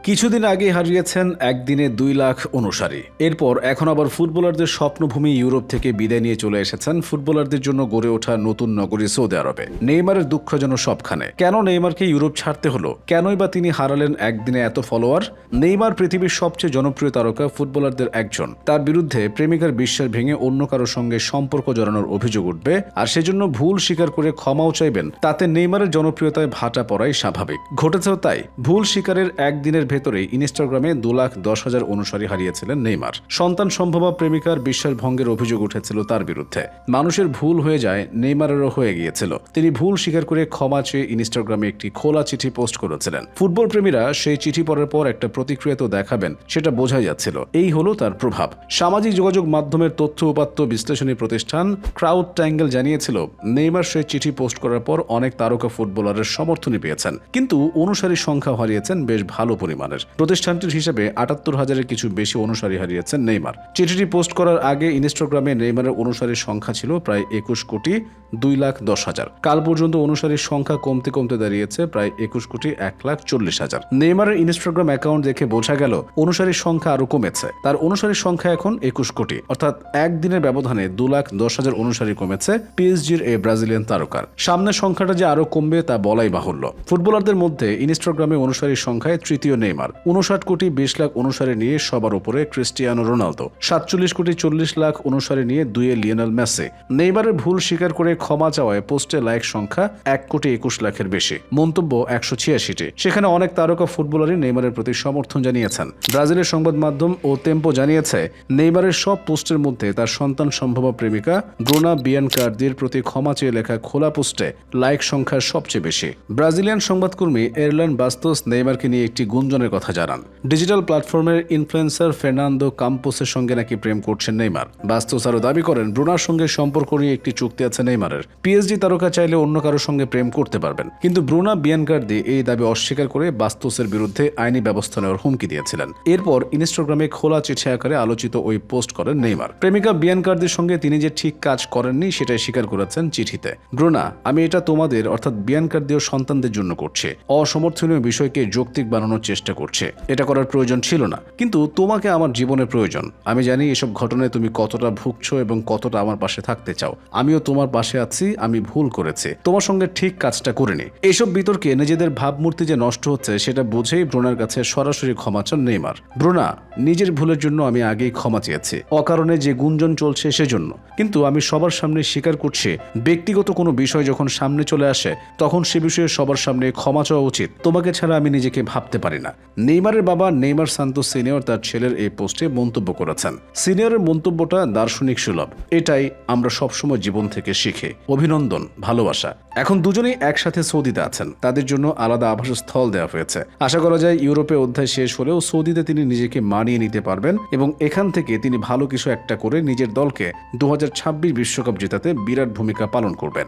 কিছুদিন আগে হারিয়েছেন একদিনে 2 লাখ অনুসারী। এরপর এখন আবার ফুটবলারদের স্বপ্নভূমি ইউরোপ থেকে বিদায় নিয়ে চলে এসেছেন ফুটবলারদের জন্য গড়ে ওঠা নতুন নগরী সৌদি আরবে। নেইমারের দুঃখ যেন সবখানে। কেন নেইমারকে ইউরোপ ছাড়তে হলো? কেনই বা তিনি হারালেন একদিনে এত ফলোয়ার? নেইমার পৃথিবীর সবচেয়ে জনপ্রিয় তারকা ফুটবলারদের একজন। তার বিরুদ্ধে প্রেমিকার বিশ্বাস ভেঙে অন্য কারো সঙ্গে সম্পর্ক জড়ানোর অভিযোগ উঠবে, আর সেজন্য ভুল স্বীকার করে ক্ষমাও চাইবেন। তাতে নেইমারের জনপ্রিয়তায় ভাটা পড়াই স্বাভাবিক। ঘটেছেও তাই। ভুল স্বীকারের একদিনের ভেতরে ইনস্টাগ্রামে 2,10,000 অনুসারী হারিয়েছিলেন নেইমার। সন্তান সম্ভবা প্রেমিকার বিশ্বাস ভঙ্গের অভিযোগ উঠেছিল তার বিরুদ্ধে। মানুষের ভুল হয়ে যায়, নেইমারেরও হয়ে গিয়েছিল। তিনি ভুল স্বীকার করে ক্ষমা চেয়ে ইনস্টাগ্রামে একটি খোলা চিঠি পোস্ট করেছিলেন। ফুটবল প্রেমীরা সেই চিঠি পড়ার পর একটা প্রতিক্রিয়া তো দেখাবেন, সেটা বোঝাই যাচ্ছিল। এই হলো তার প্রভাব। সামাজিক যোগাযোগ মাধ্যমের তথ্য উপাত্ত বিশ্লেষণী প্রতিষ্ঠান ক্রাউড ট্যাঙ্গেল জানিয়েছিল, নেইমার সেই চিঠি পোস্ট করার পর অনেক তারকা ফুটবলারের সমর্থনই পেয়েছেন, কিন্তু অনুসারীর সংখ্যা হারিয়েছেন বেশ ভালো পরিমাণের। প্রতিষ্ঠানটির হিসেবে 78,000-এর কিছু বেশি অনুসারী হারিয়েছেন নেইমার। চিঠিটি পোস্ট করার আগে ইনস্টাগ্রামে নেইমারের অনুসারীর সংখ্যা ছিল প্রায় 21,210,000। কাল পর্যন্ত অনুসারীর সংখ্যা কমতে কমতে দাঁড়িয়েছে প্রায় 21,140,000। নেইমারের ইনস্টাগ্রাম অ্যাকাউন্ট দেখে বোঝা গেল অনুসারীর সংখ্যা আরো কমেছে। তার অনুসারীর সংখ্যা এখন 21 কোটি, অর্থাৎ একদিনের ব্যবধানে 2,10,000 অনুসারী কমেছে পিএসজির এই ব্রাজিলিয়ান তারকার। সামনের সংখ্যাটা যে আরো কমবে তা বলাই বাহুল্য। ফুটবলারদের মধ্যে ইনস্টাগ্রামে অনুসারীর সংখ্যায় তৃতীয় নেইমার। 59,20,00,000 অনুসারী নিয়ে সবার উপরে ক্রিস্টিয়ানো রোনালদো। 47,40,00,000 অনুসারী নিয়ে দুয়ে লিওনেল মেসি। নেইমারের ভুল স্বীকার করে ক্ষমা চাওয়ায় পোস্টে লাইক সংখ্যা 1,21,00,000-এর বেশি, মন্তব্য 186টি। সেখানে অনেক তারকা ফুটবলারই নেইমারের প্রতি সমর্থন জানিয়েছেন। ব্রাজিলের সংবাদ মাধ্যম ও টেম্পো জানিয়েছে, নেইমারের সব পোস্টের মধ্যে তার সন্তান সম্ভবা প্রেমিকা ব্রুনা বিয়ানকার্দির প্রতি ক্ষমা চেয়ে লেখা খোলা পোস্টে লাইক সংখ্যা সবচেয়ে বেশি। ব্রাজিলিয়ান সংবাদকর্মী এরলান বাস্তোস নেইমারকে নিয়ে একটি গুঞ্জনের কথা জানান। ডিজিটাল প্ল্যাটফর্মের ইনফ্লুয়েন্সার ফের্নান্দো কাম্পোসের সঙ্গে নাকি প্রেম করছেন নেইমার। বাস্তোস আরও দাবি করেন, ব্রুনার সঙ্গে সম্পর্ক নিয়ে একটি চুক্তি আছে নেইমারের। পিএসজি তারকা চাইলে অন্য কারোর সঙ্গে প্রেম করতে পারবেন, কিন্তু ব্রুনা বিয়ানকার্দি এই দাবি অস্বীকার করে বাস্তোসের বিরুদ্ধে আইনি ব্যবস্থা নেওয়ার হুমকি দিয়েছিলেন। এরপর ইনস্টাগ্রামে খোলা চিঠি আকারে আলোচিত ওই পোস্ট করেন নেইমার। প্রেমিকা বিয়ানকার্দির সঙ্গে তিনি যে ঠিক কাজ করেননি সেটাই স্বীকার করেছেন চিঠিতে। ব্রুনা, আমি এটা তোমাদের অর্থাৎ বিয়ানকার্দি ও সন্তানদের জন্য করছি। অসমর্থনীয় বিষয়কে যৌক্তিক বানানোর চেষ্টা করছে। এটা করার প্রয়োজন ছিল না, কিন্তু তোমাকে আমার জীবনে প্রয়োজন। আমি জানি এসব ঘটনায় তুমি কতটা ভুগছো এবং কতটা আমার পাশে থাকতে চাও। আমিও তোমার পাশে আছি। আমি ভুল করেছি, তোমার সঙ্গে ঠিক কাজটা করিনি। এইসব বিতর্কে নিজেদের ভাবমূর্তি যে নষ্ট হচ্ছে সেটা বুঝেই ব্রুনার কাছে সরাসরি ক্ষমা চান নেইমার। ব্রুনা, নিজের ভুলের জন্য আমি আগেই ক্ষমা চেয়েছি, অকারণে যে গুঞ্জন চলছে সেজন্য। কিন্তু আমি সবার সামনে স্বীকার করছি, ব্যক্তিগত কোনো বিষয় যখন সামনে চলে আসে তখন সে বিষয়ে সবার সামনে ক্ষমা চাওয়া উচিত। তোমাকে ছাড়া আমি নিজেকে ভাবতে পারি না। নেইমারের বাবা নেইমার সান্তোস সিনিয়র তার ছেলের এই পোস্টে মন্তব্য করেছেন। সিনিয়রের মন্তব্যটা দার্শনিক সুলভ। এটাই আমরা সবসময় জীবন থেকে শিখি। অভিনন্দন, ভালোবাসা। এখন দুজনেই একসাথে সৌদিতে আছেন। তাদের জন্য আলাদা আবাসস্থল দেওয়া হয়েছে। আশা করা যায় ইউরোপে অধ্যায় শেষ হলেও সৌদিতে তিনি নিজেকে মানিয়ে নিতে পারবেন এবং এখান থেকে তিনি ভালো কিছু একটা করে নিজের দলকে 2026 বিশ্বকাপ জেতাতে বিরাট ভূমিকা পালন করবেন।